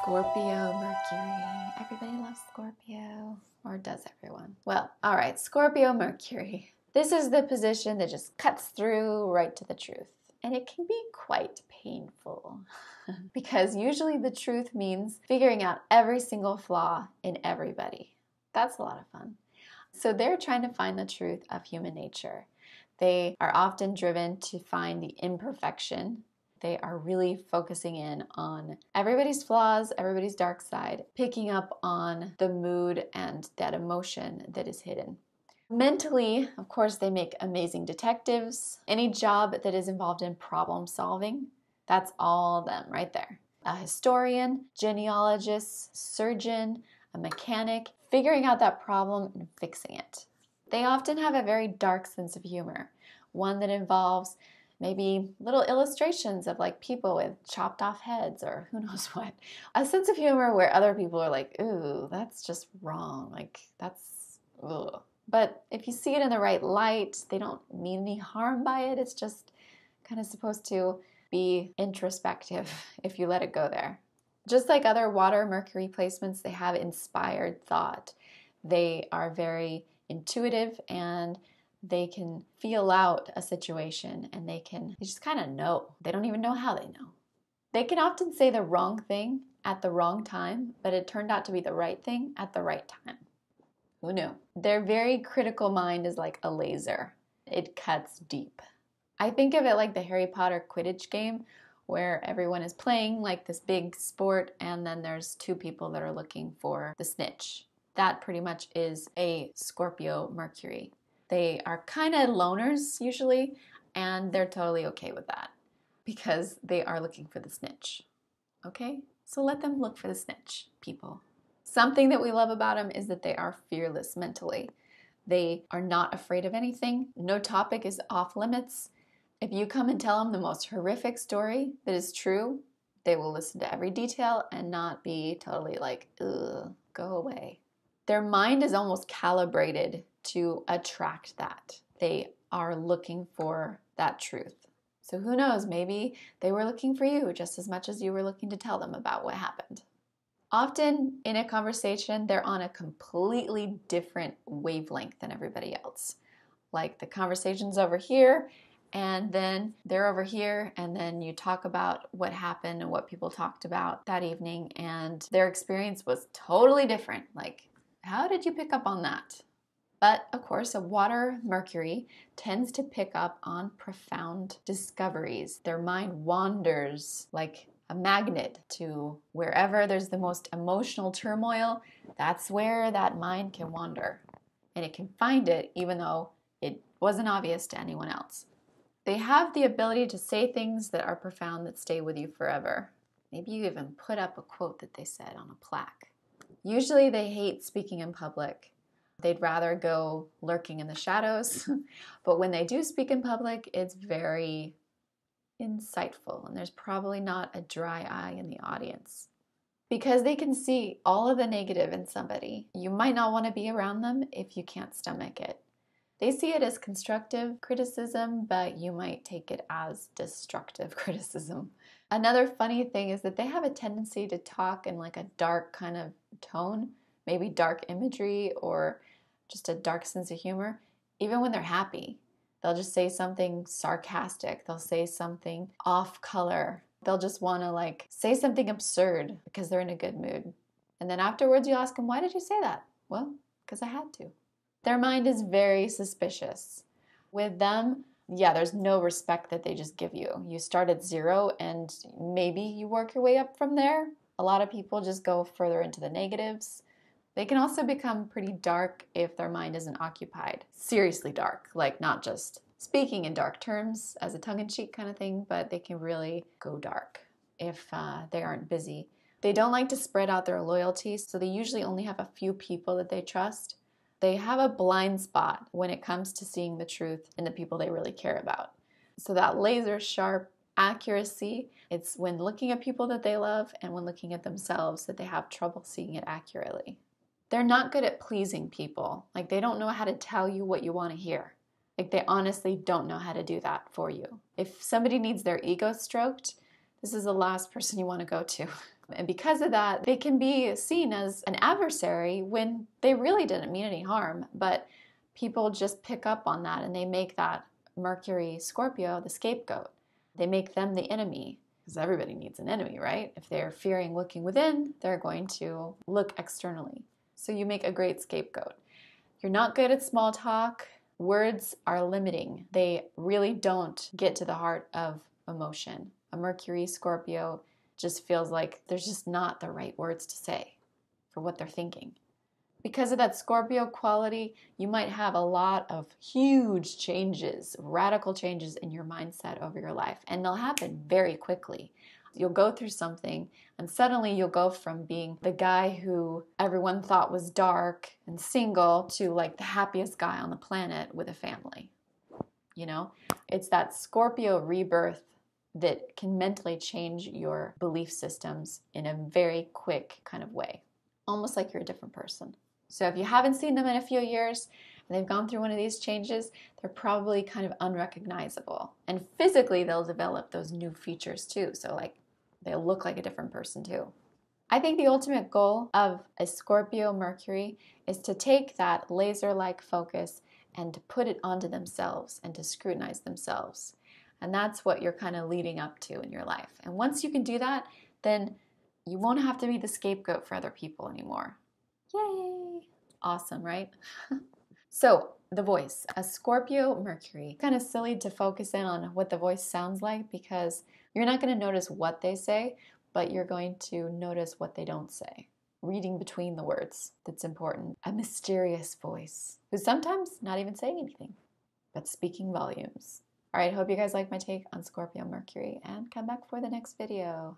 Scorpio Mercury. Everybody loves Scorpio. Or does everyone? Well, all right, Scorpio Mercury. This is the position that just cuts through right to the truth. And it can be quite painful because usually the truth means figuring out every single flaw in everybody. That's a lot of fun. So they're trying to find the truth of human nature. They are often driven to find the imperfection. They are really focusing in on everybody's flaws, everybody's dark side, picking up on the mood and that emotion that is hidden. Mentally, of course, they make amazing detectives. Any job that is involved in problem solving, that's all them right there. A historian, genealogist, surgeon, a mechanic, figuring out that problem and fixing it. They often have a very dark sense of humor, one that involves maybe little illustrations of like people with chopped off heads or who knows what. A sense of humor where other people are like, ooh, that's just wrong. Like that's, ugh. But if you see it in the right light, they don't mean any harm by it. It's just kind of supposed to be introspective if you let it go there. Just like other water Mercury placements, they have inspired thought. They are very intuitive and they can feel out a situation and they just kind of know. They don't even know how they know. They can often say the wrong thing at the wrong time, but it turned out to be the right thing at the right time. Who knew? Their very critical mind is like a laser. It cuts deep. I think of it like the Harry Potter Quidditch game where everyone is playing like this big sport and then there's two people that are looking for the snitch. That pretty much is a Scorpio Mercury. They are kind of loners usually, and they're totally okay with that because they are looking for the snitch. Okay? So let them look for the snitch, people. Something that we love about them is that they are fearless mentally. They are not afraid of anything. No topic is off limits. If you come and tell them the most horrific story that is true, they will listen to every detail and not be totally like, ugh, go away. Their mind is almost calibrated to attract that. They are looking for that truth. So who knows, maybe they were looking for you just as much as you were looking to tell them about what happened. Often in a conversation, they're on a completely different wavelength than everybody else. Like the conversation's over here, and then they're over here, and then you talk about what happened and what people talked about that evening, and their experience was totally different. Like, how did you pick up on that? But of course, a water Mercury tends to pick up on profound discoveries. Their mind wanders like a magnet to wherever there's the most emotional turmoil. That's where that mind can wander. And it can find it even though it wasn't obvious to anyone else. They have the ability to say things that are profound that stay with you forever. Maybe you even put up a quote that they said on a plaque. Usually they hate speaking in public. They'd rather go lurking in the shadows. But when they do speak in public, it's very insightful. And there's probably not a dry eye in the audience. Because they can see all of the negative in somebody. You might not want to be around them if you can't stomach it. They see it as constructive criticism, but you might take it as destructive criticism. Another funny thing is that they have a tendency to talk in like a dark kind of tone, maybe dark imagery or just a dark sense of humor, even when they're happy. They'll just say something sarcastic. They'll say something off color. They'll just want to like say something absurd because they're in a good mood. And then afterwards you ask them, why did you say that? Well, because I had to. Their mind is very suspicious. With them, yeah, there's no respect that they just give you. You start at zero and maybe you work your way up from there. A lot of people just go further into the negatives. They can also become pretty dark if their mind isn't occupied. Seriously dark, like not just speaking in dark terms as a tongue-in-cheek kind of thing, but they can really go dark if they aren't busy. They don't like to spread out their loyalty, so they usually only have a few people that they trust. They have a blind spot when it comes to seeing the truth in the people they really care about. So that laser sharp accuracy, it's when looking at people that they love and when looking at themselves that they have trouble seeing it accurately. They're not good at pleasing people. Like they don't know how to tell you what you want to hear. Like they honestly don't know how to do that for you. If somebody needs their ego stroked, this is the last person you want to go to. And because of that, they can be seen as an adversary when they really didn't mean any harm, but people just pick up on that and they make that Mercury Scorpio the scapegoat. They make them the enemy, because everybody needs an enemy, right? If they're fearing looking within, they're going to look externally. So you make a great scapegoat. You're not good at small talk. Words are limiting. They really don't get to the heart of emotion. A Mercury Scorpio just feels like there's just not the right words to say for what they're thinking. Because of that Scorpio quality, you might have a lot of huge changes, radical changes in your mindset over your life, and they'll happen very quickly. You'll go through something, and suddenly you'll go from being the guy who everyone thought was dark and single to like the happiest guy on the planet with a family. You know, it's that Scorpio rebirth that can mentally change your belief systems in a very quick kind of way, almost like you're a different person. So if you haven't seen them in a few years and they've gone through one of these changes, they're probably kind of unrecognizable. And physically, they'll develop those new features too. So like they'll look like a different person too. I think the ultimate goal of a Scorpio Mercury is to take that laser-like focus and to put it onto themselves and to scrutinize themselves. And that's what you're kind of leading up to in your life. And once you can do that, then you won't have to be the scapegoat for other people anymore. Yay! Awesome, right? So, the voice, a Scorpio Mercury. Kind of silly to focus in on what the voice sounds like because you're not going to notice what they say, but you're going to notice what they don't say. Reading between the words, that's important. A mysterious voice who's sometimes not even saying anything, but speaking volumes. All right, hope you guys like my take on Scorpio Mercury and come back for the next video.